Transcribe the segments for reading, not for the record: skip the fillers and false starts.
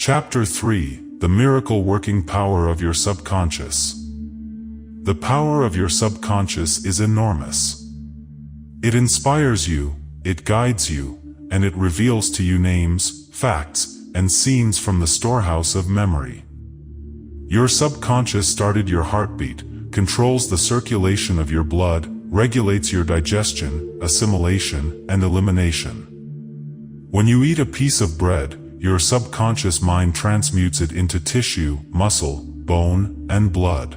Chapter 3: The Miracle Working Power of Your Subconscious. The power of your subconscious is enormous. It inspires you, it guides you, and it reveals to you names, facts, and scenes from the storehouse of memory. Your subconscious started your heartbeat, controls the circulation of your blood, regulates your digestion, assimilation, and elimination. When you eat a piece of bread, your subconscious mind transmutes it into tissue, muscle, bone, and blood.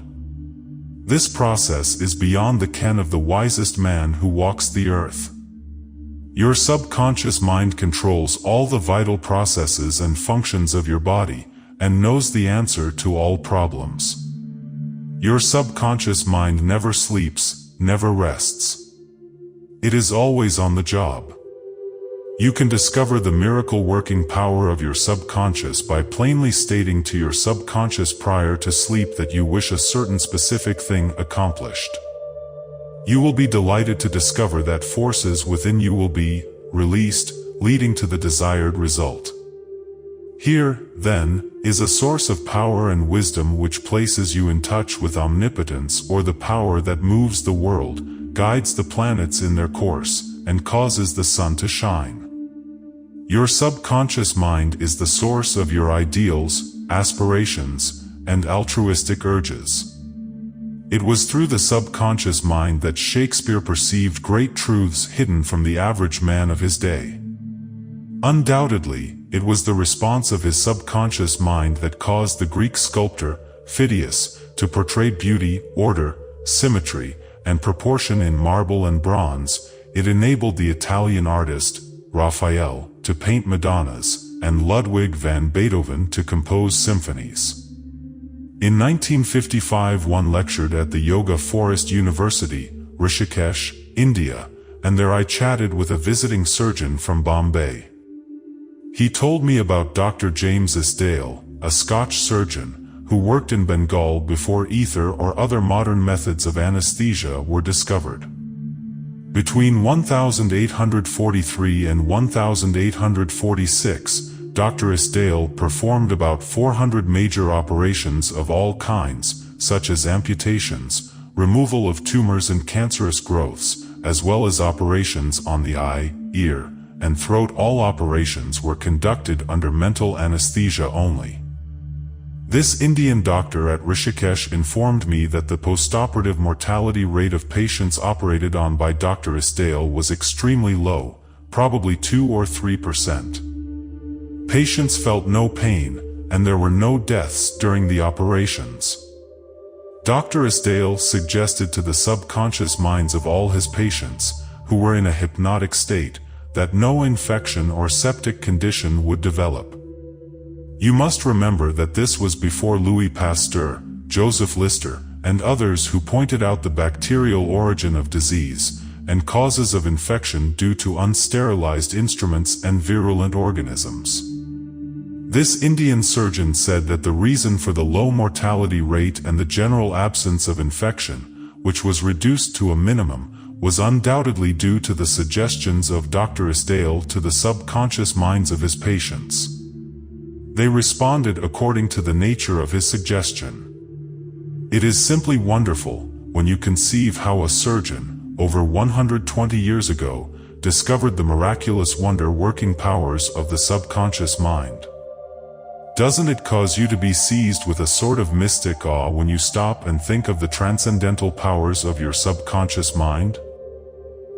This process is beyond the ken of the wisest man who walks the earth. Your subconscious mind controls all the vital processes and functions of your body, and knows the answer to all problems. Your subconscious mind never sleeps, never rests. It is always on the job. You can discover the miracle-working power of your subconscious by plainly stating to your subconscious prior to sleep that you wish a certain specific thing accomplished. You will be delighted to discover that forces within you will be released, leading to the desired result. Here, then, is a source of power and wisdom which places you in touch with omnipotence, or the power that moves the world, guides the planets in their course, and causes the sun to shine. Your subconscious mind is the source of your ideals, aspirations, and altruistic urges. It was through the subconscious mind that Shakespeare perceived great truths hidden from the average man of his day. Undoubtedly, it was the response of his subconscious mind that caused the Greek sculptor, Phidias, to portray beauty, order, symmetry, and proportion in marble and bronze. It enabled the Italian artist, Raphael, to paint Madonnas, and Ludwig van Beethoven to compose symphonies. In 1955, one lectured at the Yoga Forest University, Rishikesh, India, and there I chatted with a visiting surgeon from Bombay. He told me about Dr. James Isdale, a Scotch surgeon, who worked in Bengal before ether or other modern methods of anesthesia were discovered. Between 1843 and 1846, Dr. Isdale performed about 400 major operations of all kinds, such as amputations, removal of tumors and cancerous growths, as well as operations on the eye, ear, and throat. All operations were conducted under mental anesthesia only. This Indian doctor at Rishikesh informed me that the postoperative mortality rate of patients operated on by Dr. Isdale was extremely low, probably 2 or 3%. Patients felt no pain, and there were no deaths during the operations. Dr. Isdale suggested to the subconscious minds of all his patients, who were in a hypnotic state, that no infection or septic condition would develop. You must remember that this was before Louis Pasteur, Joseph Lister, and others who pointed out the bacterial origin of disease, and causes of infection due to unsterilized instruments and virulent organisms. This Indian surgeon said that the reason for the low mortality rate and the general absence of infection, which was reduced to a minimum, was undoubtedly due to the suggestions of Dr. Isdale to the subconscious minds of his patients. They responded according to the nature of his suggestion. It is simply wonderful, when you conceive how a surgeon, over 120 years ago, discovered the miraculous wonder-working powers of the subconscious mind. Doesn't it cause you to be seized with a sort of mystic awe when you stop and think of the transcendental powers of your subconscious mind?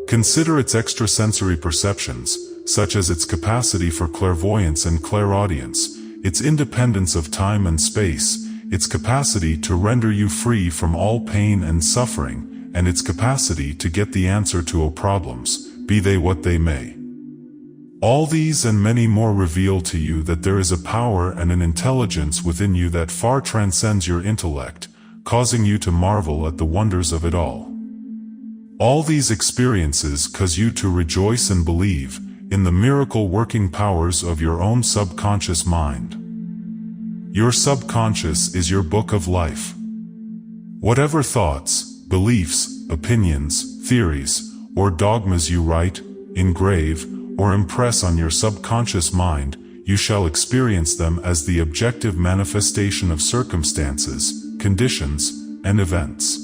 Consider its extrasensory perceptions, such as its capacity for clairvoyance and clairaudience, its independence of time and space, its capacity to render you free from all pain and suffering, and its capacity to get the answer to all problems, be they what they may. All these and many more reveal to you that there is a power and an intelligence within you that far transcends your intellect, causing you to marvel at the wonders of it all. All these experiences cause you to rejoice and believe in the miracle-working powers of your own subconscious mind. Your subconscious is your book of life. Whatever thoughts, beliefs, opinions, theories, or dogmas you write, engrave, or impress on your subconscious mind, you shall experience them as the objective manifestation of circumstances, conditions, and events.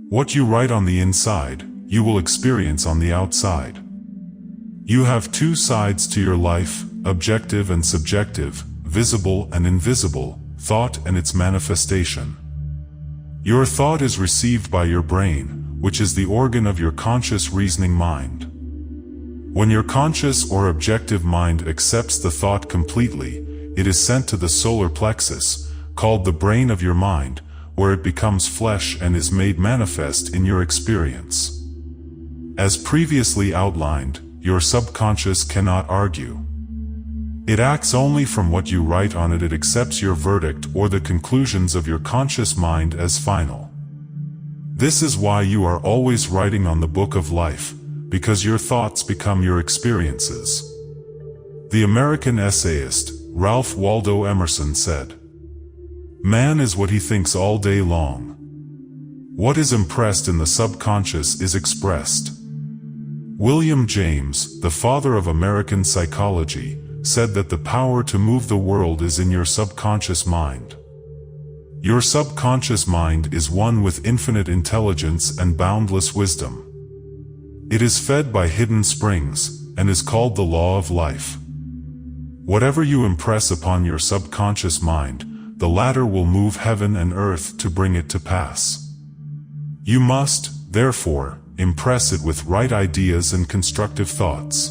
What you write on the inside, you will experience on the outside. You have two sides to your life, objective and subjective, visible and invisible, thought and its manifestation. Your thought is received by your brain, which is the organ of your conscious reasoning mind. When your conscious or objective mind accepts the thought completely, it is sent to the solar plexus, called the brain of your mind, where it becomes flesh and is made manifest in your experience. As previously outlined, your subconscious cannot argue. It acts only from what you write on it. It accepts your verdict or the conclusions of your conscious mind as final. This is why you are always writing on the book of life, because your thoughts become your experiences. The American essayist, Ralph Waldo Emerson said, "Man is what he thinks all day long. What is impressed in the subconscious is expressed." William James, the father of American psychology, said that the power to move the world is in your subconscious mind. Your subconscious mind is one with infinite intelligence and boundless wisdom. It is fed by hidden springs, and is called the law of life. Whatever you impress upon your subconscious mind, the latter will move heaven and earth to bring it to pass. You must, therefore, impress it with right ideas and constructive thoughts.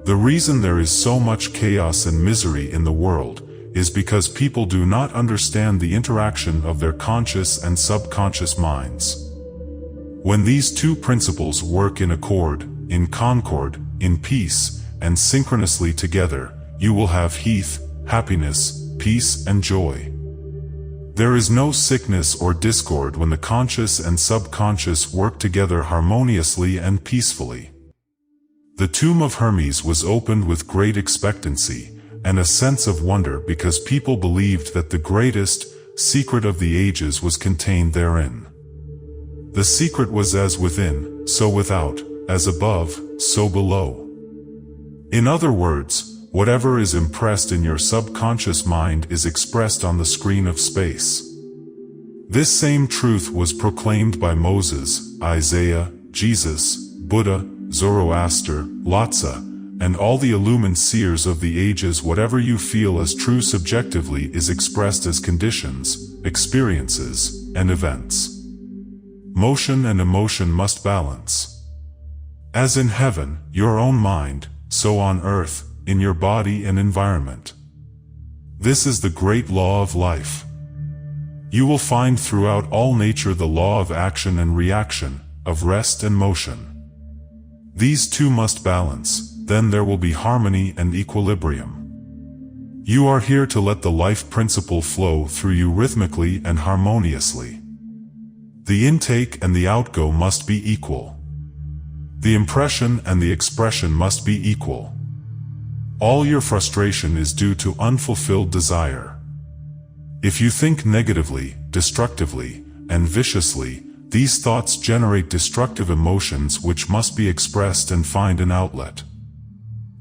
The reason there is so much chaos and misery in the world is because people do not understand the interaction of their conscious and subconscious minds. When these two principles work in accord, in concord, in peace, and synchronously together, you will have health, happiness, peace, and joy. There is no sickness or discord when the conscious and subconscious work together harmoniously and peacefully. The tomb of Hermes was opened with great expectancy and a sense of wonder because people believed that the greatest secret of the ages was contained therein. The secret was as within, so without, as above, so below. In other words, whatever is impressed in your subconscious mind is expressed on the screen of space. This same truth was proclaimed by Moses, Isaiah, Jesus, Buddha, Zoroaster, Lhasa, and all the illumined seers of the ages. Whatever you feel as true subjectively is expressed as conditions, experiences, and events. Motion and emotion must balance. As in heaven, your own mind, so on earth, in your body and environment. This is the great law of life. You will find throughout all nature the law of action and reaction, of rest and motion. These two must balance, then there will be harmony and equilibrium. You are here to let the life principle flow through you rhythmically and harmoniously. The intake and the outgo must be equal. The impression and the expression must be equal. All your frustration is due to unfulfilled desire. If you think negatively, destructively, and viciously, these thoughts generate destructive emotions which must be expressed and find an outlet.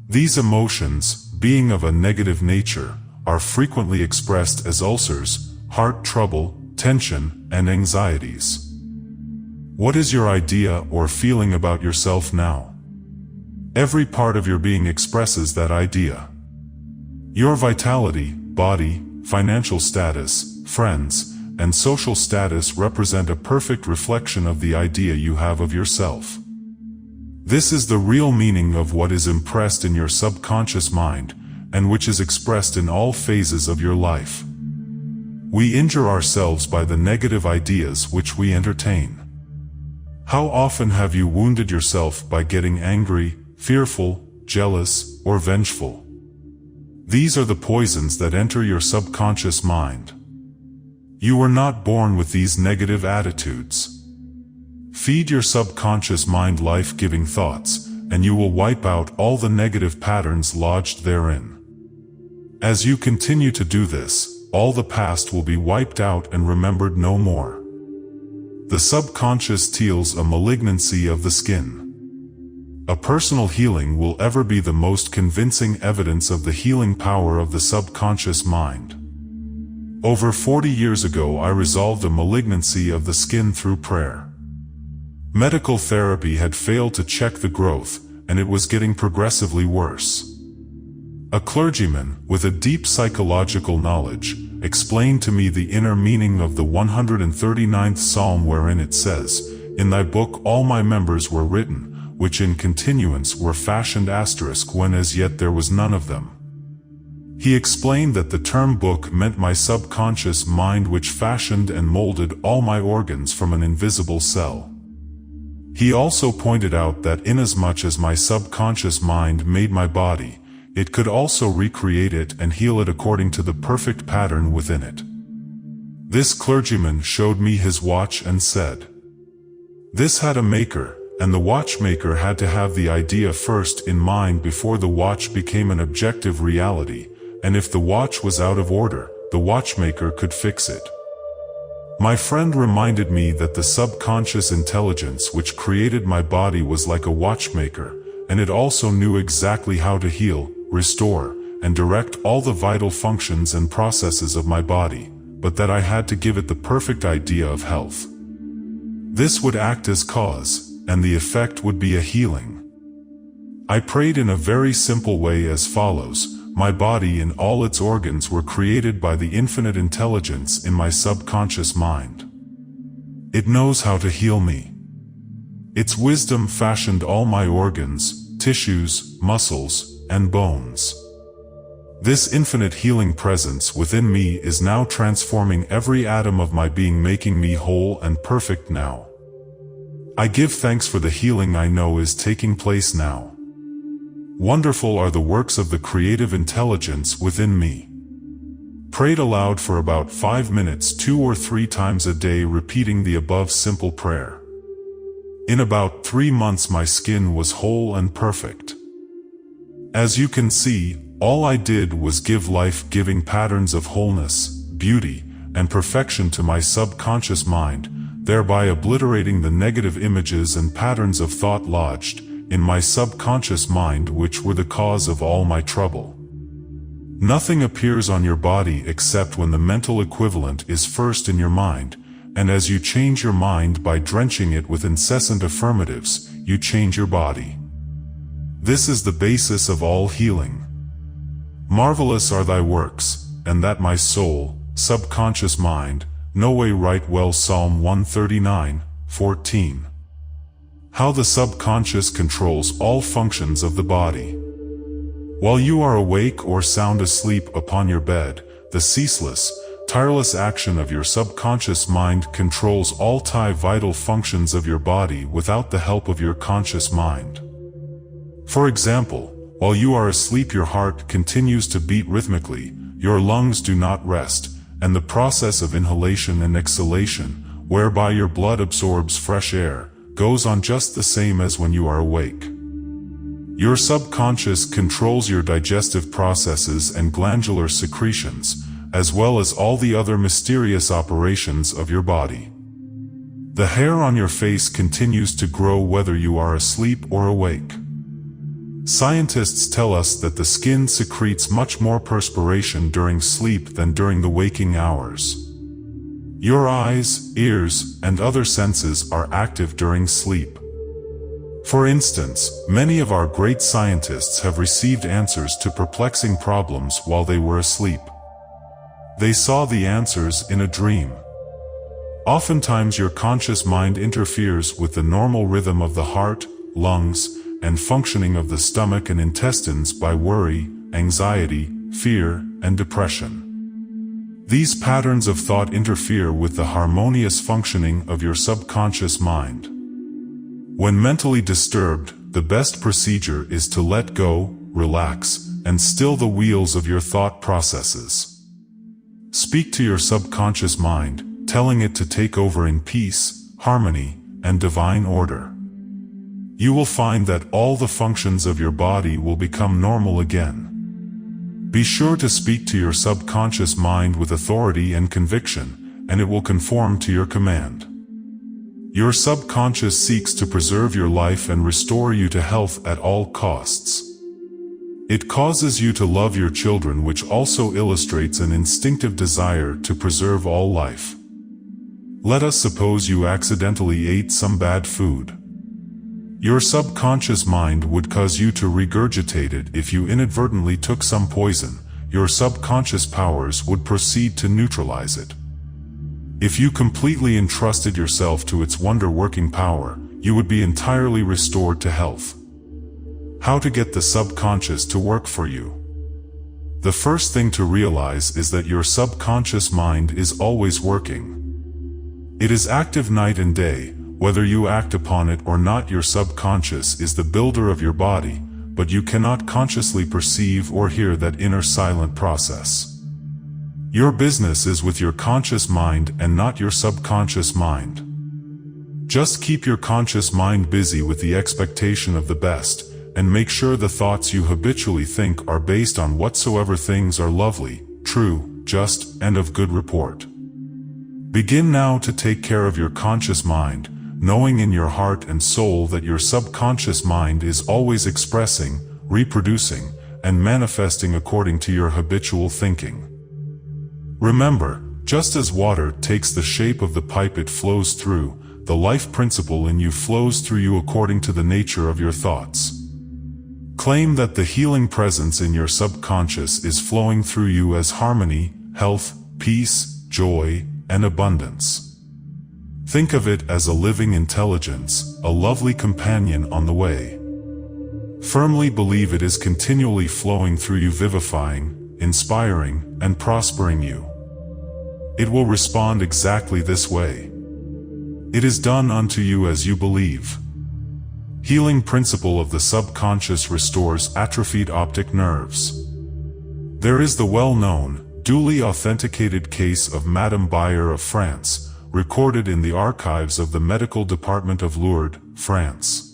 These emotions, being of a negative nature, are frequently expressed as ulcers, heart trouble, tension, and anxieties. What is your idea or feeling about yourself now? Every part of your being expresses that idea. Your vitality, body, financial status, friends, and social status represent a perfect reflection of the idea you have of yourself. This is the real meaning of what is impressed in your subconscious mind, and which is expressed in all phases of your life. We injure ourselves by the negative ideas which we entertain. How often have you wounded yourself by getting angry, fearful, jealous, or vengeful? These are the poisons that enter your subconscious mind. You were not born with these negative attitudes. Feed your subconscious mind life-giving thoughts, and you will wipe out all the negative patterns lodged therein. As you continue to do this, all the past will be wiped out and remembered no more. The subconscious teals a malignancy of the skin. a personal healing will ever be the most convincing evidence of the healing power of the subconscious mind. Over 40 years ago, I resolved a malignancy of the skin through prayer. Medical therapy had failed to check the growth, and it was getting progressively worse. A clergyman, with a deep psychological knowledge, explained to me the inner meaning of the 139th Psalm, wherein it says, "In thy book all my members were written, which in continuance were fashioned asterisk when as yet there was none of them." He explained that the term book meant my subconscious mind, which fashioned and molded all my organs from an invisible cell. He also pointed out that inasmuch as my subconscious mind made my body, it could also recreate it and heal it according to the perfect pattern within it. This clergyman showed me his watch and said, "This had a maker, and the watchmaker had to have the idea first in mind before the watch became an objective reality, and if the watch was out of order, the watchmaker could fix it." My friend reminded me that the subconscious intelligence which created my body was like a watchmaker, and it also knew exactly how to heal, restore, and direct all the vital functions and processes of my body, but that I had to give it the perfect idea of health. This would act as cause, and the effect would be a healing. I prayed in a very simple way as follows: my body and all its organs were created by the infinite intelligence in my subconscious mind. It knows how to heal me. Its wisdom fashioned all my organs, tissues, muscles, and bones. This infinite healing presence within me is now transforming every atom of my being, making me whole and perfect now. I give thanks for the healing I know is taking place now. Wonderful are the works of the creative intelligence within me. Prayed aloud for about 5 minutes 2 or 3 times a day, repeating the above simple prayer. In about 3 months my skin was whole and perfect. As you can see, all I did was give life-giving patterns of wholeness, beauty, and perfection to my subconscious mind, thereby obliterating the negative images and patterns of thought lodged in my subconscious mind, which were the cause of all my trouble. Nothing appears on your body except when the mental equivalent is first in your mind, and as you change your mind by drenching it with incessant affirmatives, you change your body. This is the basis of all healing. Marvelous are thy works, and that my soul, subconscious mind, know way right well. Psalm 139:14. How the subconscious controls all functions of the body. While you are awake or sound asleep upon your bed, the ceaseless, tireless action of your subconscious mind controls all vital functions of your body without the help of your conscious mind. For example, while you are asleep, your heart continues to beat rhythmically, your lungs do not rest, and the process of inhalation and exhalation, whereby your blood absorbs fresh air, goes on just the same as when you are awake. Your subconscious controls your digestive processes and glandular secretions, as well as all the other mysterious operations of your body. The hair on your face continues to grow whether you are asleep or awake. Scientists tell us that the skin secretes much more perspiration during sleep than during the waking hours. Your eyes, ears, and other senses are active during sleep. For instance, many of our great scientists have received answers to perplexing problems while they were asleep. They saw the answers in a dream. Oftentimes your conscious mind interferes with the normal rhythm of the heart, lungs, and functioning of the stomach and intestines by worry, anxiety, fear, and depression. These patterns of thought interfere with the harmonious functioning of your subconscious mind. When mentally disturbed, the best procedure is to let go, relax, and still the wheels of your thought processes. Speak to your subconscious mind, telling it to take over in peace, harmony, and divine order. You will find that all the functions of your body will become normal again. Be sure to speak to your subconscious mind with authority and conviction, and it will conform to your command. Your subconscious seeks to preserve your life and restore you to health at all costs. It causes you to love your children, which also illustrates an instinctive desire to preserve all life. Let us suppose you accidentally ate some bad food. Your subconscious mind would cause you to regurgitate it. If you inadvertently took some poison, your subconscious powers would proceed to neutralize it. If you completely entrusted yourself to its wonder-working power, you would be entirely restored to health. How to get the subconscious to work for you? The first thing to realize is that your subconscious mind is always working. It is active night and day. Whether you act upon it or not, your subconscious is the builder of your body, but you cannot consciously perceive or hear that inner silent process. Your business is with your conscious mind and not your subconscious mind. Just keep your conscious mind busy with the expectation of the best, and make sure the thoughts you habitually think are based on whatsoever things are lovely, true, just, and of good report. Begin now to take care of your conscious mind, knowing in your heart and soul that your subconscious mind is always expressing, reproducing, and manifesting according to your habitual thinking. Remember, just as water takes the shape of the pipe it flows through, the life principle in you flows through you according to the nature of your thoughts. Claim that the healing presence in your subconscious is flowing through you as harmony, health, peace, joy, and abundance. Think of it as a living intelligence, a lovely companion on the way. Firmly believe it is continually flowing through you, vivifying, inspiring, and prospering you. It will respond exactly this way. It is done unto you as you believe. Healing principle of the subconscious restores atrophied optic nerves. There is the well-known, duly authenticated case of Madame Bayer of France, recorded in the archives of the medical department of Lourdes, France.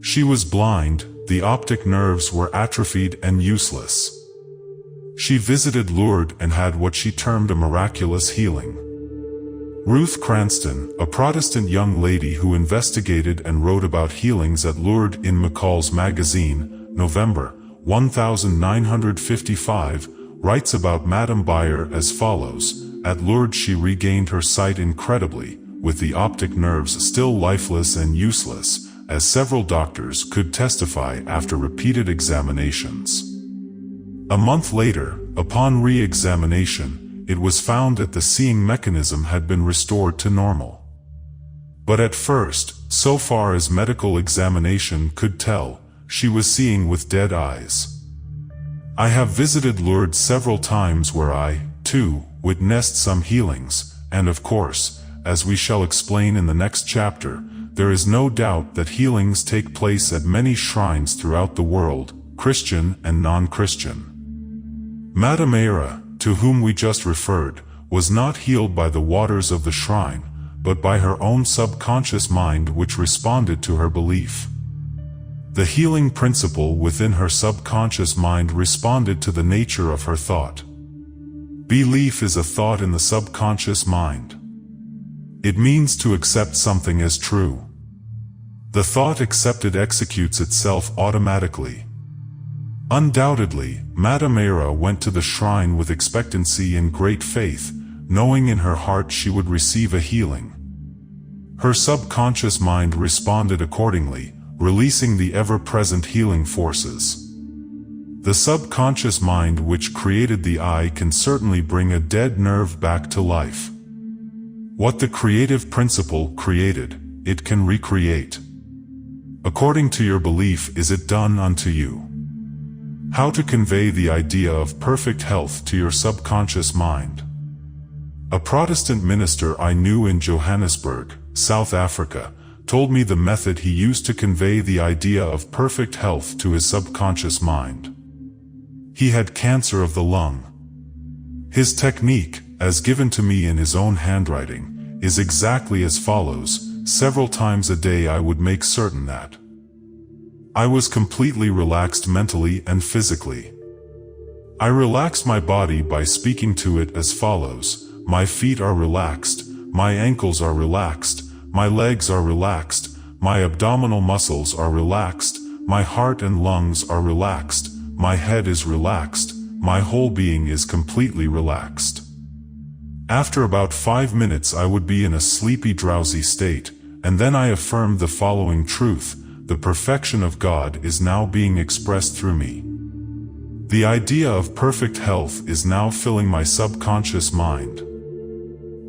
She was blind, the optic nerves were atrophied and useless. She visited Lourdes and had what she termed a miraculous healing. Ruth Cranston, a Protestant young lady who investigated and wrote about healings at Lourdes in McCall's magazine, November 1955, writes about Madame Bayer as follows: at Lourdes she regained her sight incredibly, with the optic nerves still lifeless and useless, as several doctors could testify after repeated examinations. A month later, upon re-examination, it was found that the seeing mechanism had been restored to normal. But at first, so far as medical examination could tell, she was seeing with dead eyes. I have visited Lourdes several times where I, too, witnessed some healings, and of course, as we shall explain in the next chapter, there is no doubt that healings take place at many shrines throughout the world, Christian and non-Christian. Madame Bayer, to whom we just referred, was not healed by the waters of the shrine, but by her own subconscious mind, which responded to her belief. The healing principle within her subconscious mind responded to the nature of her thought. Belief is a thought in the subconscious mind. It means to accept something as true. The thought accepted executes itself automatically. Undoubtedly, Madame Bayer went to the shrine with expectancy and great faith, knowing in her heart she would receive a healing. Her subconscious mind responded accordingly, releasing the ever-present healing forces. The subconscious mind which created the eye can certainly bring a dead nerve back to life. What the creative principle created, it can recreate. According to your belief is it done unto you. How to convey the idea of perfect health to your subconscious mind. A Protestant minister I knew in Johannesburg, South Africa, told me the method he used to convey the idea of perfect health to his subconscious mind. He had cancer of the lung. His technique, as given to me in his own handwriting, is exactly as follows: several times a day I would make certain that I was completely relaxed mentally and physically. I relaxed my body by speaking to it as follows: my feet are relaxed, my ankles are relaxed, my legs are relaxed, my abdominal muscles are relaxed, my heart and lungs are relaxed, my head is relaxed, my whole being is completely relaxed. After about 5 minutes I would be in a sleepy, drowsy state, and then I affirmed the following truth: the perfection of God is now being expressed through me. The idea of perfect health is now filling my subconscious mind.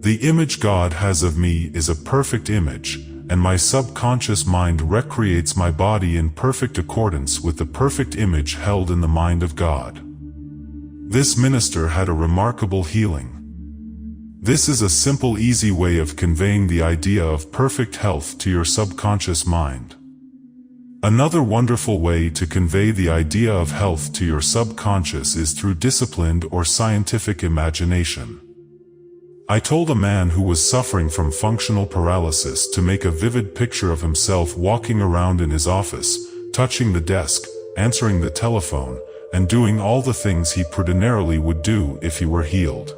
The image God has of me is a perfect image, and my subconscious mind recreates my body in perfect accordance with the perfect image held in the mind of God. This minister had a remarkable healing. This is a simple, easy way of conveying the idea of perfect health to your subconscious mind. Another wonderful way to convey the idea of health to your subconscious is through disciplined or scientific imagination. I told a man who was suffering from functional paralysis to make a vivid picture of himself walking around in his office, touching the desk, answering the telephone, and doing all the things he ordinarily would do if he were healed.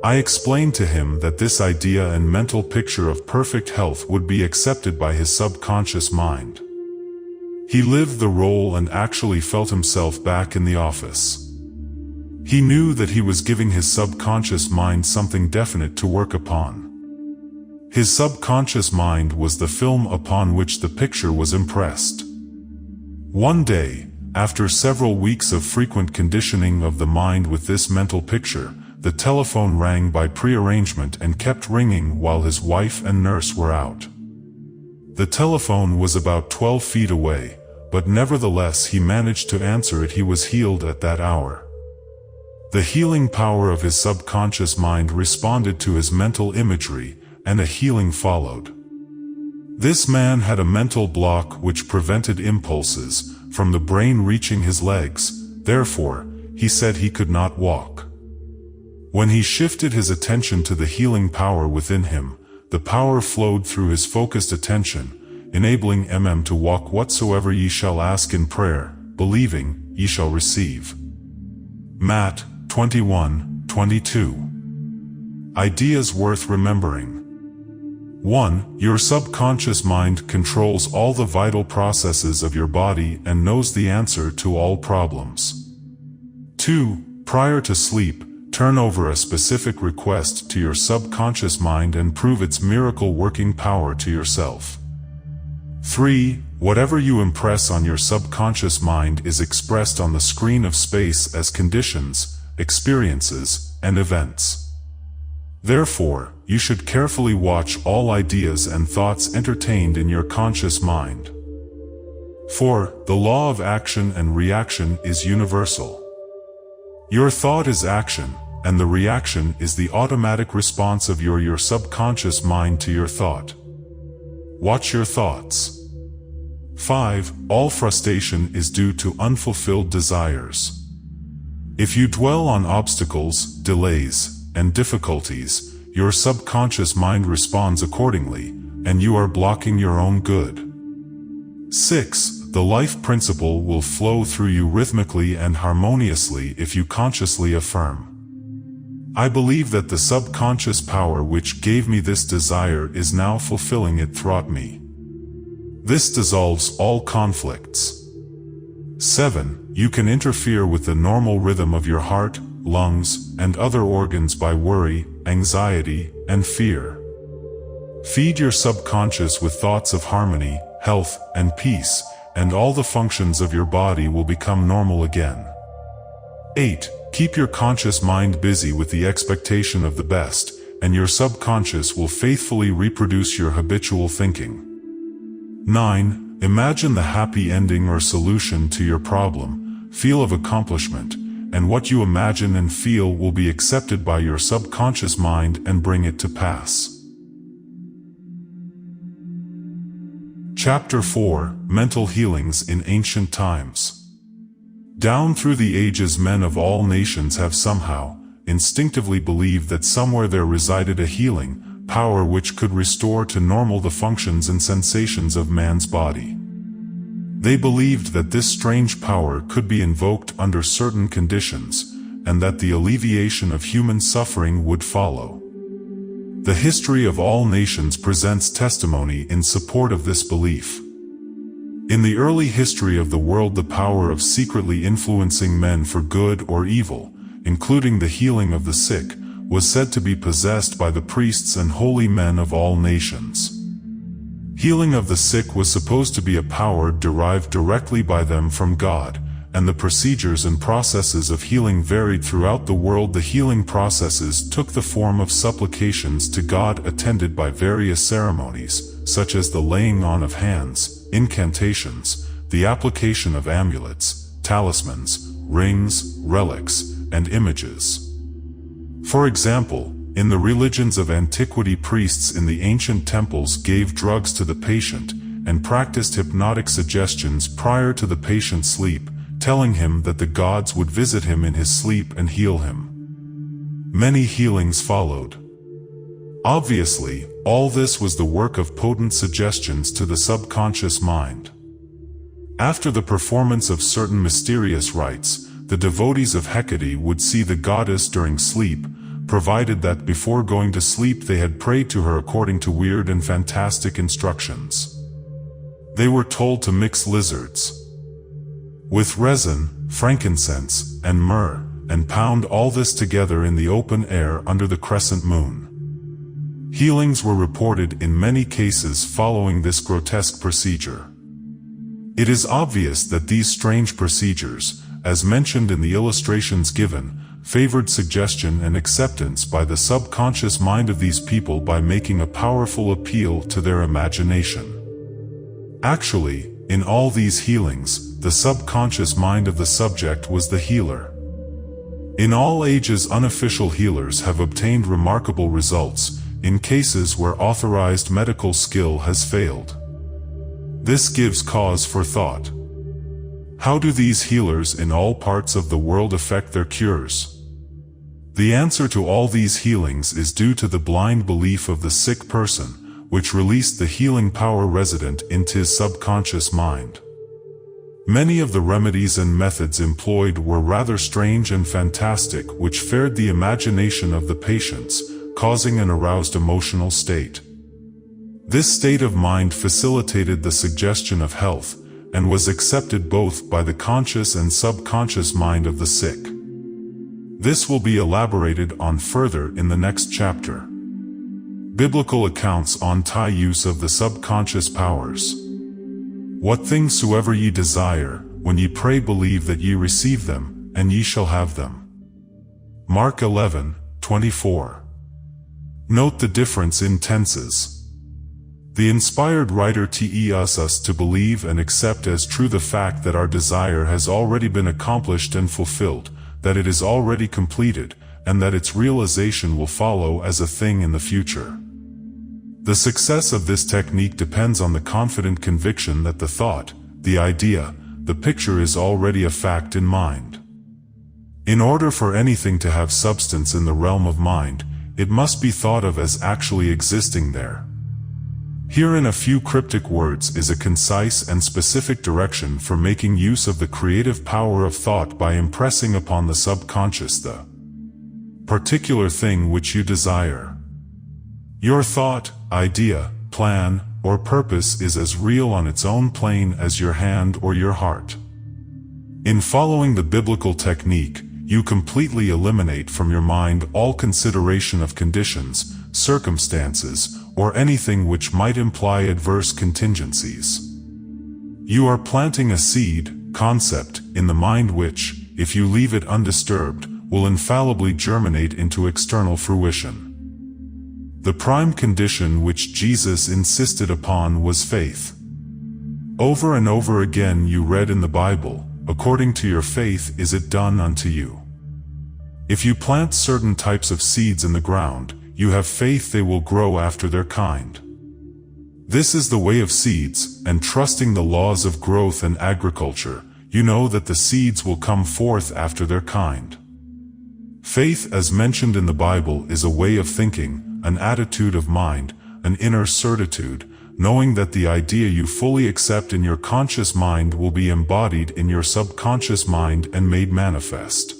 I explained to him that this idea and mental picture of perfect health would be accepted by his subconscious mind. He lived the role and actually felt himself back in the office. He knew that he was giving his subconscious mind something definite to work upon. His subconscious mind was the film upon which the picture was impressed. One day, after several weeks of frequent conditioning of the mind with this mental picture, the telephone rang by prearrangement and kept ringing while his wife and nurse were out. The telephone was about 12 feet away, but nevertheless he managed to answer it. He was healed at that hour. The healing power of his subconscious mind responded to his mental imagery, and a healing followed. This man had a mental block which prevented impulses from the brain reaching his legs, therefore, he said he could not walk. When he shifted his attention to the healing power within him, the power flowed through his focused attention, enabling him to walk. Whatsoever ye shall ask in prayer, believing, ye shall receive. Matt 21:22. Ideas worth remembering. 1. Your subconscious mind controls all the vital processes of your body and knows the answer to all problems. 2. Prior to sleep, turn over a specific request to your subconscious mind and prove its miracle working power to yourself. 3. Whatever you impress on your subconscious mind is expressed on the screen of space as conditions, experiences, and events. Therefore, you should carefully watch all ideas and thoughts entertained in your conscious mind. 4. The law of action and reaction is universal. Your thought is action, and the reaction is the automatic response of your subconscious mind to your thought. Watch your thoughts. 5. All frustration is due to unfulfilled desires. If you dwell on obstacles, delays, and difficulties, your subconscious mind responds accordingly, and you are blocking your own good. 6. The life principle will flow through you rhythmically and harmoniously if you consciously affirm. I believe that the subconscious power which gave me this desire is now fulfilling it throughout me. This dissolves all conflicts. 7. You can interfere with the normal rhythm of your heart, lungs, and other organs by worry, anxiety, and fear. Feed your subconscious with thoughts of harmony, health, and peace, and all the functions of your body will become normal again. 8. Keep your conscious mind busy with the expectation of the best, and your subconscious will faithfully reproduce your habitual thinking. 9. Imagine the happy ending or solution to your problem, feel of accomplishment, and what you imagine and feel will be accepted by your subconscious mind and bring it to pass. Chapter 4. Mental Healings in Ancient Times. Down through the ages, men of all nations have somehow, instinctively believed that somewhere there resided a healing power which could restore to normal the functions and sensations of man's body. They believed that this strange power could be invoked under certain conditions, and that the alleviation of human suffering would follow. The history of all nations presents testimony in support of this belief. In the early history of the world, the power of secretly influencing men for good or evil, including the healing of the sick, was said to be possessed by the priests and holy men of all nations. Healing of the sick was supposed to be a power derived directly by them from God, and the procedures and processes of healing varied throughout the world. The healing processes took the form of supplications to God, attended by various ceremonies, such as the laying on of hands, incantations, the application of amulets, talismans, rings, relics, and images. For example, in the religions of antiquity, priests in the ancient temples gave drugs to the patient and practiced hypnotic suggestions prior to the patient's sleep, telling him that the gods would visit him in his sleep and heal him. Many healings followed. Obviously, all this was the work of potent suggestions to the subconscious mind. After the performance of certain mysterious rites, the devotees of Hecate would see the goddess during sleep, provided that before going to sleep they had prayed to her according to weird and fantastic instructions. They were told to mix lizards with resin, frankincense, and myrrh, and pound all this together in the open air under the crescent moon. Healings were reported in many cases following this grotesque procedure. It is obvious that these strange procedures, as mentioned in the illustrations given, favored suggestion and acceptance by the subconscious mind of these people by making a powerful appeal to their imagination. Actually, in all these healings, the subconscious mind of the subject was the healer. In all ages, unofficial healers have obtained remarkable results in cases where authorized medical skill has failed. This gives cause for thought. How do these healers in all parts of the world effect their cures? The answer to all these healings is due to the blind belief of the sick person, which released the healing power resident into his subconscious mind. Many of the remedies and methods employed were rather strange and fantastic, which fared the imagination of the patients, causing an aroused emotional state. This state of mind facilitated the suggestion of health, and was accepted both by the conscious and subconscious mind of the sick. This will be elaborated on further in the next chapter. Biblical accounts on use of the subconscious powers. What things soever ye desire, when ye pray, believe that ye receive them, and ye shall have them. Mark 11:24. Note the difference in tenses. The inspired writer tells us to believe and accept as true the fact that our desire has already been accomplished and fulfilled, that it is already completed, and that its realization will follow as a thing in the future. The success of this technique depends on the confident conviction that the thought, the idea, the picture is already a fact in mind. In order for anything to have substance in the realm of mind, it must be thought of as actually existing there. Here in a few cryptic words is a concise and specific direction for making use of the creative power of thought by impressing upon the subconscious the particular thing which you desire. Your thought, idea, plan, or purpose is as real on its own plane as your hand or your heart. In following the biblical technique, you completely eliminate from your mind all consideration of conditions, circumstances, or anything which might imply adverse contingencies. You are planting a seed, concept, in the mind which, if you leave it undisturbed, will infallibly germinate into external fruition. The prime condition which Jesus insisted upon was faith. Over and over again you read in the Bible, according to your faith is it done unto you. If you plant certain types of seeds in the ground, you have faith they will grow after their kind. This is the way of seeds, and trusting the laws of growth and agriculture, you know that the seeds will come forth after their kind. Faith, as mentioned in the Bible, is a way of thinking, an attitude of mind, an inner certitude, knowing that the idea you fully accept in your conscious mind will be embodied in your subconscious mind and made manifest.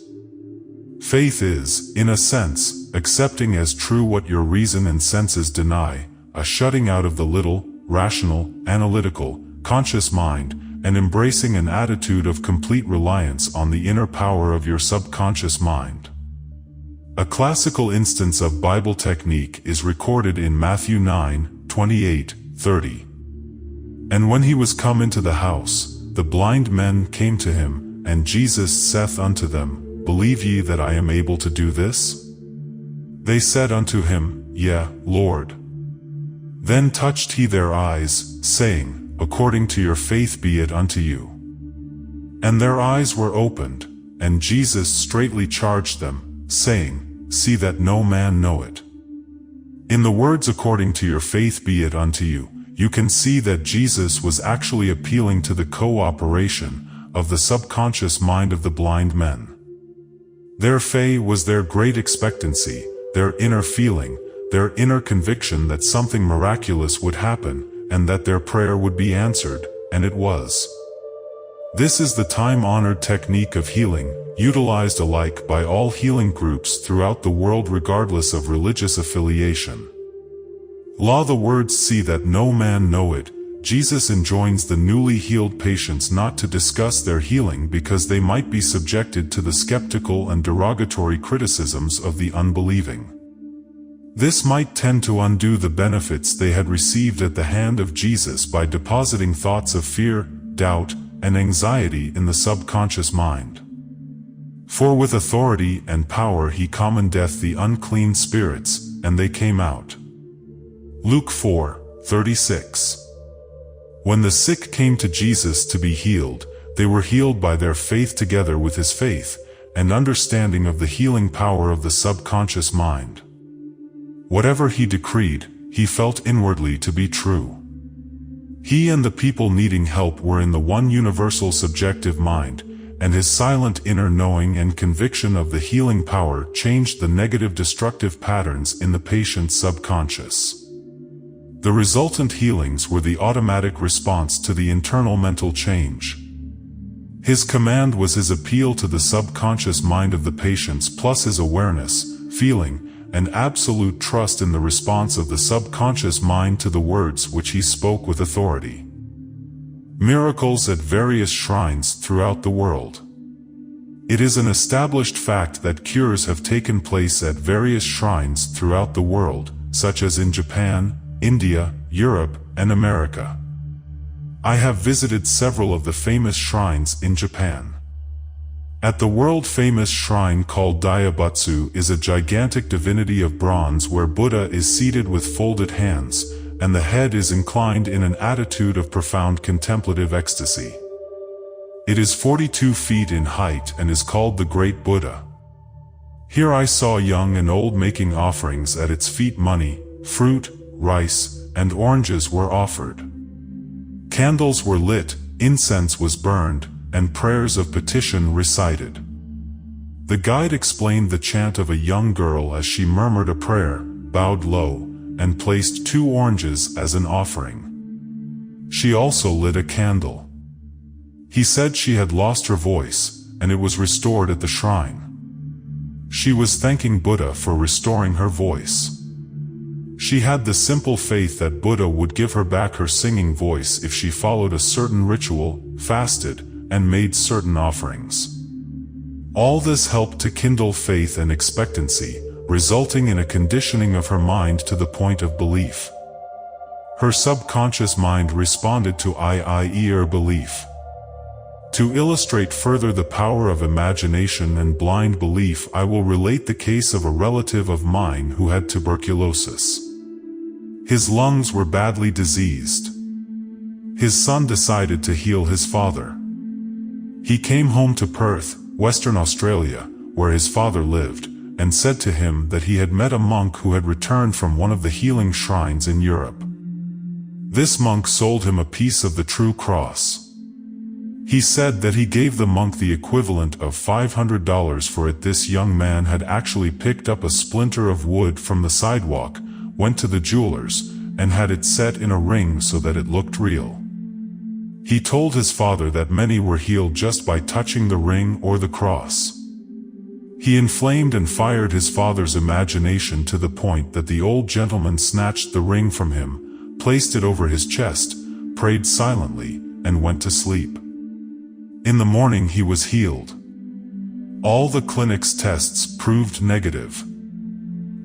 Faith is, in a sense, accepting as true what your reason and senses deny, a shutting out of the little, rational, analytical, conscious mind, and embracing an attitude of complete reliance on the inner power of your subconscious mind. A classical instance of Bible technique is recorded in Matthew 9:28-30. And when he was come into the house, the blind men came to him, and Jesus saith unto them, Believe ye that I am able to do this? They said unto him, Yea, Lord. Then touched he their eyes, saying, According to your faith be it unto you. And their eyes were opened, and Jesus straitly charged them, saying, See that no man know it. In the words according to your faith be it unto you, you can see that Jesus was actually appealing to the cooperation of the subconscious mind of the blind men. Their faith was their great expectancy, their inner feeling, their inner conviction that something miraculous would happen, and that their prayer would be answered, and it was. This is the time-honored technique of healing, utilized alike by all healing groups throughout the world regardless of religious affiliation. La the words see that no man know it, Jesus enjoins the newly healed patients not to discuss their healing because they might be subjected to the skeptical and derogatory criticisms of the unbelieving. This might tend to undo the benefits they had received at the hand of Jesus by depositing thoughts of fear, doubt, and anxiety in the subconscious mind. For with authority and power he commandeth the unclean spirits, and they came out. Luke 4:36. When the sick came to Jesus to be healed, they were healed by their faith together with his faith, and understanding of the healing power of the subconscious mind. Whatever he decreed, he felt inwardly to be true. He and the people needing help were in the one universal subjective mind, and his silent inner knowing and conviction of the healing power changed the negative destructive patterns in the patient's subconscious. The resultant healings were the automatic response to the internal mental change. His command was his appeal to the subconscious mind of the patients plus his awareness, feeling, and absolute trust in the response of the subconscious mind to the words which he spoke with authority. Miracles at various shrines throughout the world. It is an established fact that cures have taken place at various shrines throughout the world, such as in Japan, India, Europe, and America. I have visited several of the famous shrines in Japan. At the world-famous shrine called Daibutsu is a gigantic divinity of bronze where Buddha is seated with folded hands, and the head is inclined in an attitude of profound contemplative ecstasy. It is 42 feet in height and is called the Great Buddha. Here I saw young and old making offerings at its feet. Money, fruit, rice, and oranges were offered. Candles were lit, incense was burned, and prayers of petition recited. The guide explained the chant of a young girl as she murmured a prayer, bowed low, and placed 2 oranges as an offering. She also lit a candle. He said she had lost her voice, and it was restored at the shrine. She was thanking Buddha for restoring her voice. She had the simple faith that Buddha would give her back her singing voice if she followed a certain ritual, fasted, and made certain offerings. All this helped to kindle faith and expectancy, resulting in a conditioning of her mind to the point of belief. Her subconscious mind responded to I.e. belief. To illustrate further the power of imagination and blind belief, I will relate the case of a relative of mine who had tuberculosis. His lungs were badly diseased. His son decided to heal his father. He came home to Perth, Western Australia, where his father lived, and said to him that he had met a monk who had returned from one of the healing shrines in Europe. This monk sold him a piece of the true cross. He said that he gave the monk the equivalent of $500 for it. This young man had actually picked up a splinter of wood from the sidewalk, went to the jeweler's, and had it set in a ring so that it looked real. He told his father that many were healed just by touching the ring or the cross. He inflamed and fired his father's imagination to the point that the old gentleman snatched the ring from him, placed it over his chest, prayed silently, and went to sleep. In the morning he was healed. All the clinic's tests proved negative.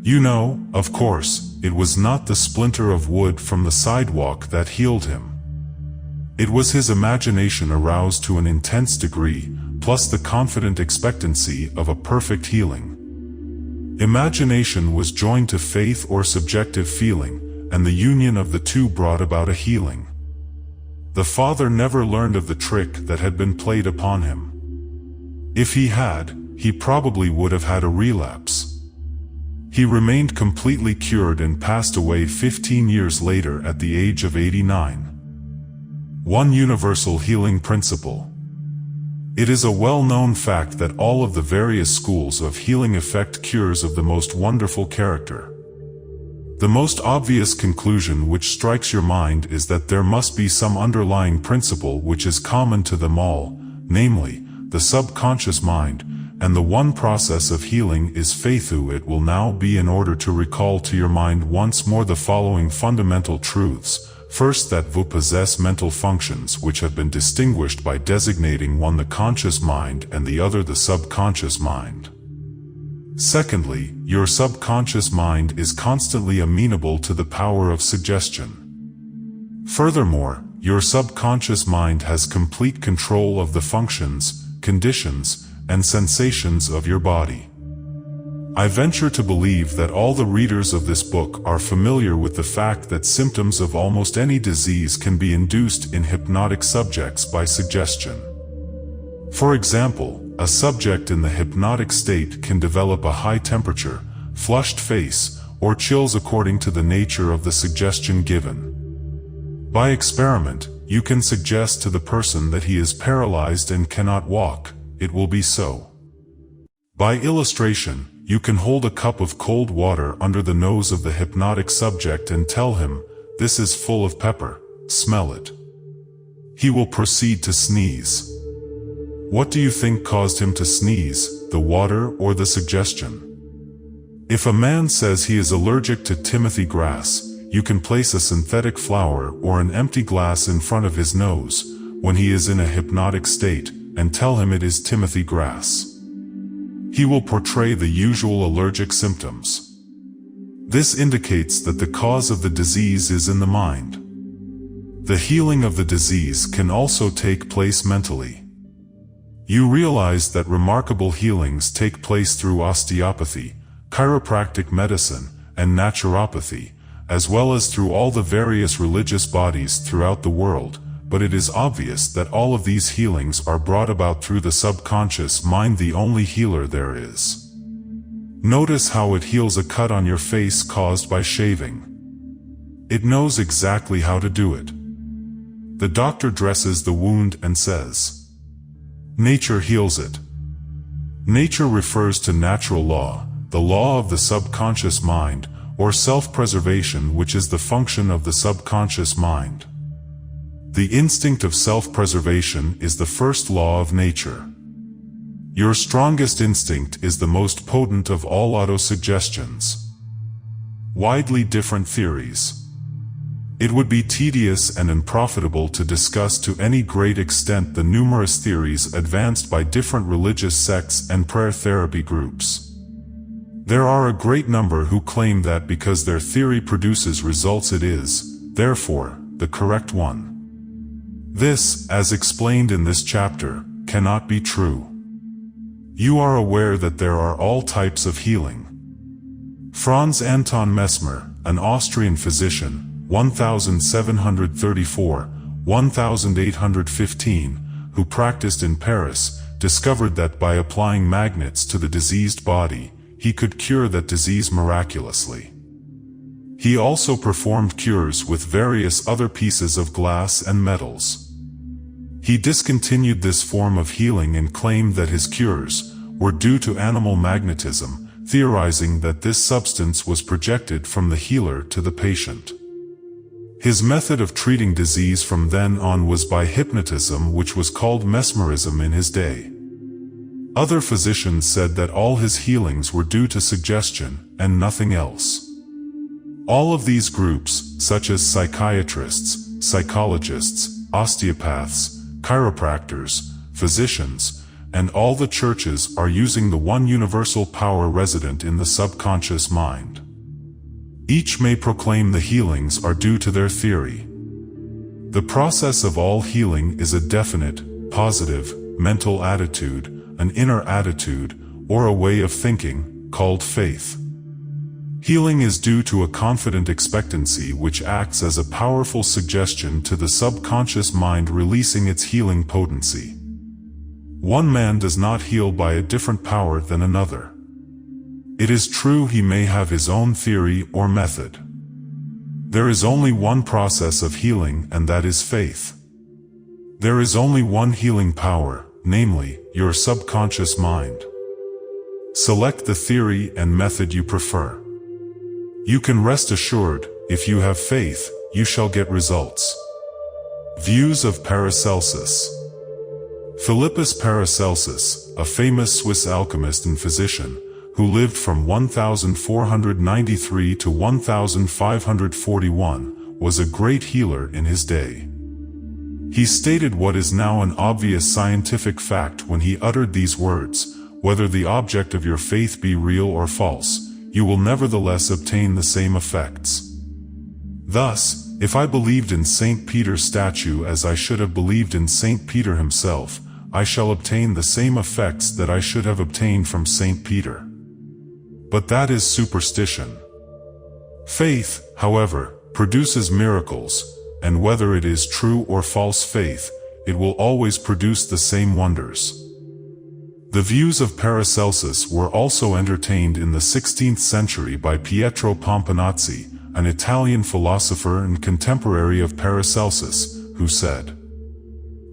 You know, of course, it was not the splinter of wood from the sidewalk that healed him. It was his imagination aroused to an intense degree, plus the confident expectancy of a perfect healing. Imagination was joined to faith or subjective feeling, and the union of the two brought about a healing. The father never learned of the trick that had been played upon him. If he had, he probably would have had a relapse. He remained completely cured and passed away 15 years later at the age of 89. One universal healing principle. It is a well-known fact that all of the various schools of healing effect cures of the most wonderful character. The most obvious conclusion which strikes your mind is that there must be some underlying principle which is common to them all, namely, the subconscious mind, and the one process of healing is faithu. It will now be in order to recall to your mind once more the following fundamental truths. First, that you possess mental functions which have been distinguished by designating one the conscious mind and the other the subconscious mind. Secondly, your subconscious mind is constantly amenable to the power of suggestion. Furthermore, your subconscious mind has complete control of the functions, conditions, and sensations of your body. I venture to believe that all the readers of this book are familiar with the fact that symptoms of almost any disease can be induced in hypnotic subjects by suggestion. For example, a subject in the hypnotic state can develop a high temperature, flushed face, or chills according to the nature of the suggestion given. By experiment, you can suggest to the person that he is paralyzed and cannot walk. It will be so. By illustration, you can hold a cup of cold water under the nose of the hypnotic subject and tell him, "This is full of pepper, smell it." He will proceed to sneeze. What do you think caused him to sneeze, the water or the suggestion? If a man says he is allergic to Timothy grass, you can place a synthetic flower or an empty glass in front of his nose, when he is in a hypnotic state, and tell him it is Timothy grass. He will portray the usual allergic symptoms. This indicates that the cause of the disease is in the mind. The healing of the disease can also take place mentally. You realize that remarkable healings take place through osteopathy, chiropractic medicine, and naturopathy, as well as through all the various religious bodies throughout the world, but it is obvious that all of these healings are brought about through the subconscious mind, the only healer there is. Notice how it heals a cut on your face caused by shaving. It knows exactly how to do it. The doctor dresses the wound and says, "Nature heals it." Nature refers to natural law, the law of the subconscious mind, or self-preservation, which is the function of the subconscious mind. The instinct of self-preservation is the first law of nature. Your strongest instinct is the most potent of all autosuggestions. Widely different theories. It would be tedious and unprofitable to discuss to any great extent the numerous theories advanced by different religious sects and prayer therapy groups. There are a great number who claim that because their theory produces results it is, therefore, the correct one. This, as explained in this chapter, cannot be true. You are aware that there are all types of healing. Franz Anton Mesmer, an Austrian physician, 1734–1815, who practiced in Paris, discovered that by applying magnets to the diseased body, he could cure that disease miraculously. He also performed cures with various other pieces of glass and metals. He discontinued this form of healing and claimed that his cures were due to animal magnetism, theorizing that this substance was projected from the healer to the patient. His method of treating disease from then on was by hypnotism, which was called mesmerism in his day. Other physicians said that all his healings were due to suggestion and nothing else. All of these groups, such as psychiatrists, psychologists, osteopaths, chiropractors, physicians, and all the churches are using the one universal power resident in the subconscious mind. Each may proclaim the healings are due to their theory. The process of all healing is a definite, positive, mental attitude, an inner attitude, or a way of thinking, called faith. Healing is due to a confident expectancy which acts as a powerful suggestion to the subconscious mind, releasing its healing potency. One man does not heal by a different power than another. It is true he may have his own theory or method. There is only one process of healing, and that is faith. There is only one healing power, namely, your subconscious mind. Select the theory and method you prefer. You can rest assured, if you have faith, you shall get results. Views of Paracelsus. Philippus Paracelsus, a famous Swiss alchemist and physician, who lived from 1493 to 1541, was a great healer in his day. He stated what is now an obvious scientific fact when he uttered these words: whether the object of your faith be real or false, you will nevertheless obtain the same effects. Thus, if I believed in St. Peter's statue as I should have believed in St. Peter himself, I shall obtain the same effects that I should have obtained from St. Peter. But that is superstition. Faith, however, produces miracles, and whether it is true or false faith, it will always produce the same wonders. The views of Paracelsus were also entertained in the 16th century by Pietro Pomponazzi, an Italian philosopher and contemporary of Paracelsus, who said,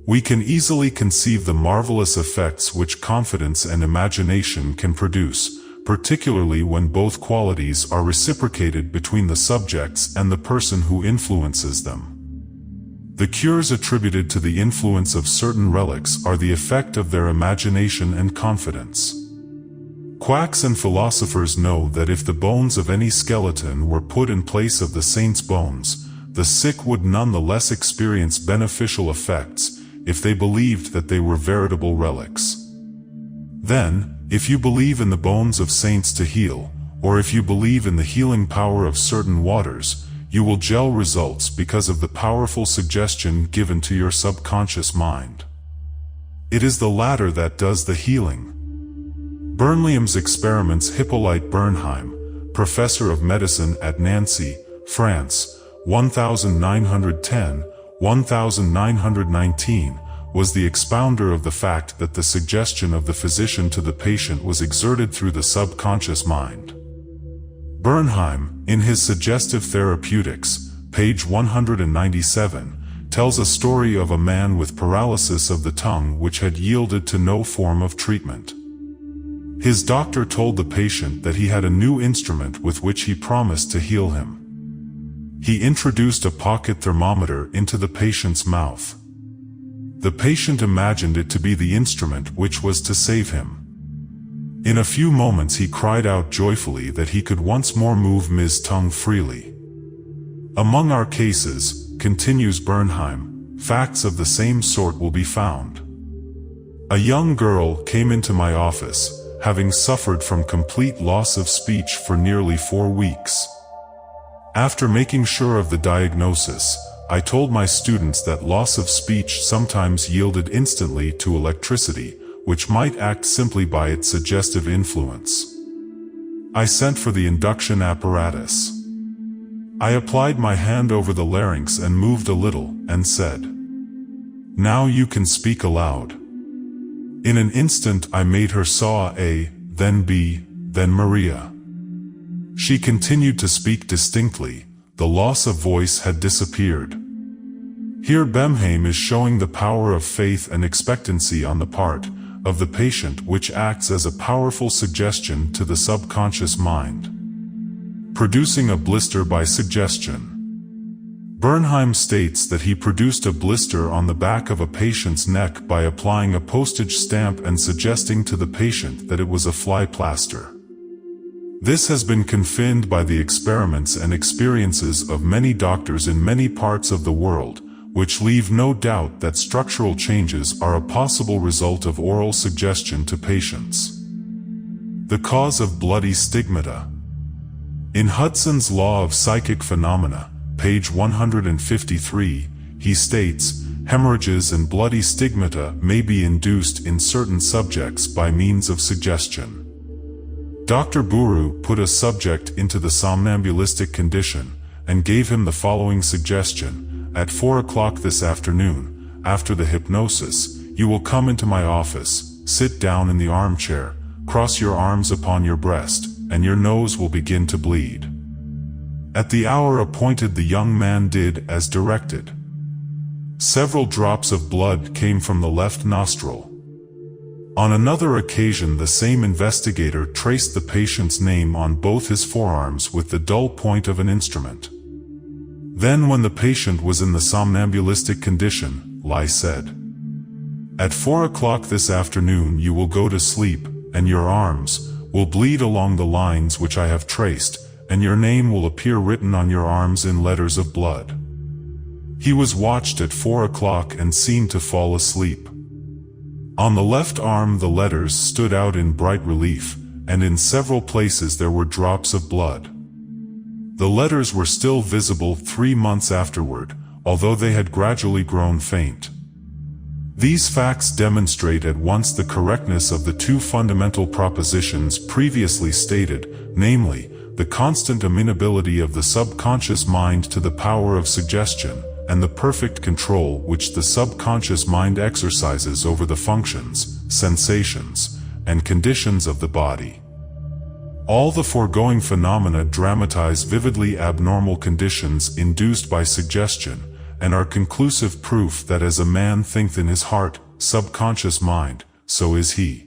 "We can easily conceive the marvelous effects which confidence and imagination can produce, particularly when both qualities are reciprocated between the subjects and the person who influences them. The cures attributed to the influence of certain relics are the effect of their imagination and confidence. Quacks and philosophers know that if the bones of any skeleton were put in place of the saint's bones, the sick would none the less experience beneficial effects, if they believed that they were veritable relics. Then, if you believe in the bones of saints to heal, or if you believe in the healing power of certain waters, you will gel results because of the powerful suggestion given to your subconscious mind. It is the latter that does the healing." Bernheim's experiments. Hippolyte Bernheim, professor of medicine at Nancy, France, 1910–1919, was the expounder of the fact that the suggestion of the physician to the patient was exerted through the subconscious mind. Bernheim, in his Suggestive Therapeutics, page 197, tells a story of a man with paralysis of the tongue which had yielded to no form of treatment. His doctor told the patient that he had a new instrument with which he promised to heal him. He introduced a pocket thermometer into the patient's mouth. The patient imagined it to be the instrument which was to save him. In a few moments he cried out joyfully that he could once more move his tongue freely. Among our cases, continues Bernheim, facts of the same sort will be found. A young girl came into my office, having suffered from complete loss of speech for nearly 4 weeks. After making sure of the diagnosis, I told my students that loss of speech sometimes yielded instantly to electricity, which might act simply by its suggestive influence. I sent for the induction apparatus. I applied my hand over the larynx and moved a little, and said, "Now you can speak aloud." In an instant I made her saw A, then B, then Maria. She continued to speak distinctly. The loss of voice had disappeared. Here Bernheim is showing the power of faith and expectancy on the part of the patient, which acts as a powerful suggestion to the subconscious mind, producing a blister by suggestion. Bernheim states that he produced a blister on the back of a patient's neck by applying a postage stamp and suggesting to the patient that it was a fly plaster. This has been confirmed by the experiments and experiences of many doctors in many parts of the world, which leave no doubt that structural changes are a possible result of oral suggestion to patients. The cause of bloody stigmata. In Hudson's Law of Psychic Phenomena, page 153, he states, hemorrhages and bloody stigmata may be induced in certain subjects by means of suggestion. Dr. Buru put a subject into the somnambulistic condition and gave him the following suggestion: at 4 o'clock this afternoon, after the hypnosis, you will come into my office, sit down in the armchair, cross your arms upon your breast, and your nose will begin to bleed. At the hour appointed, the young man did as directed. Several drops of blood came from the left nostril. On another occasion, the same investigator traced the patient's name on both his forearms with the dull point of an instrument. Then, when the patient was in the somnambulistic condition, Lai said, "At 4 o'clock this afternoon you will go to sleep, and your arms will bleed along the lines which I have traced, and your name will appear written on your arms in letters of blood." He was watched at 4 o'clock and seemed to fall asleep. On the left arm the letters stood out in bright relief, and in several places there were drops of blood. The letters were still visible 3 months afterward, although they had gradually grown faint. These facts demonstrate at once the correctness of the two fundamental propositions previously stated, namely, the constant amenability of the subconscious mind to the power of suggestion, and the perfect control which the subconscious mind exercises over the functions, sensations, and conditions of the body. All the foregoing phenomena dramatize vividly abnormal conditions induced by suggestion, and are conclusive proof that as a man thinketh in his heart, subconscious mind, so is he.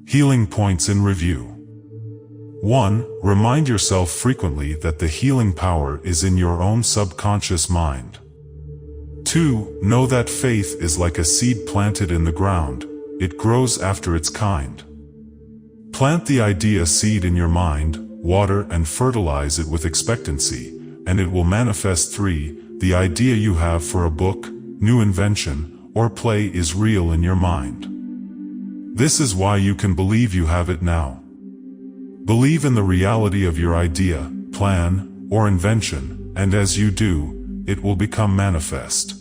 Healing points in review. 1. Remind yourself frequently that the healing power is in your own subconscious mind. 2. Know that faith is like a seed planted in the ground, it grows after its kind. Plant the idea seed in your mind, water and fertilize it with expectancy, and it will manifest. 3. The idea you have for a book, new invention, or play is real in your mind. This is why you can believe you have it now. Believe in the reality of your idea, plan, or invention, and as you do, it will become manifest.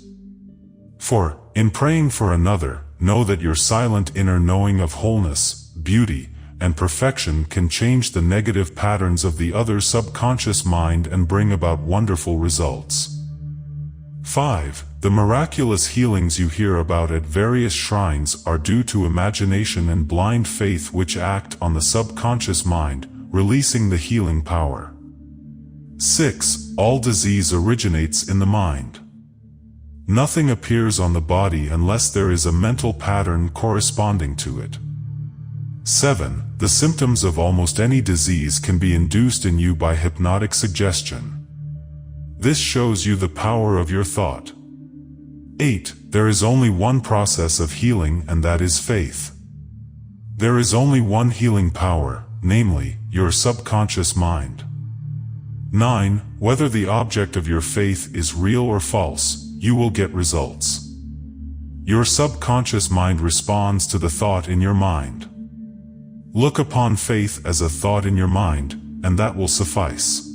4. In praying for another, know that your silent inner knowing of wholeness, beauty, and perfection can change the negative patterns of the other's subconscious mind and bring about wonderful results. 5. The miraculous healings you hear about at various shrines are due to imagination and blind faith which act on the subconscious mind, releasing the healing power. 6. All disease originates in the mind. Nothing appears on the body unless there is a mental pattern corresponding to it. 7. The symptoms of almost any disease can be induced in you by hypnotic suggestion. This shows you the power of your thought. 8. There is only one process of healing, and that is faith. There is only one healing power, namely, your subconscious mind. 9. Whether the object of your faith is real or false, you will get results. Your subconscious mind responds to the thought in your mind. Look upon faith as a thought in your mind, and that will suffice.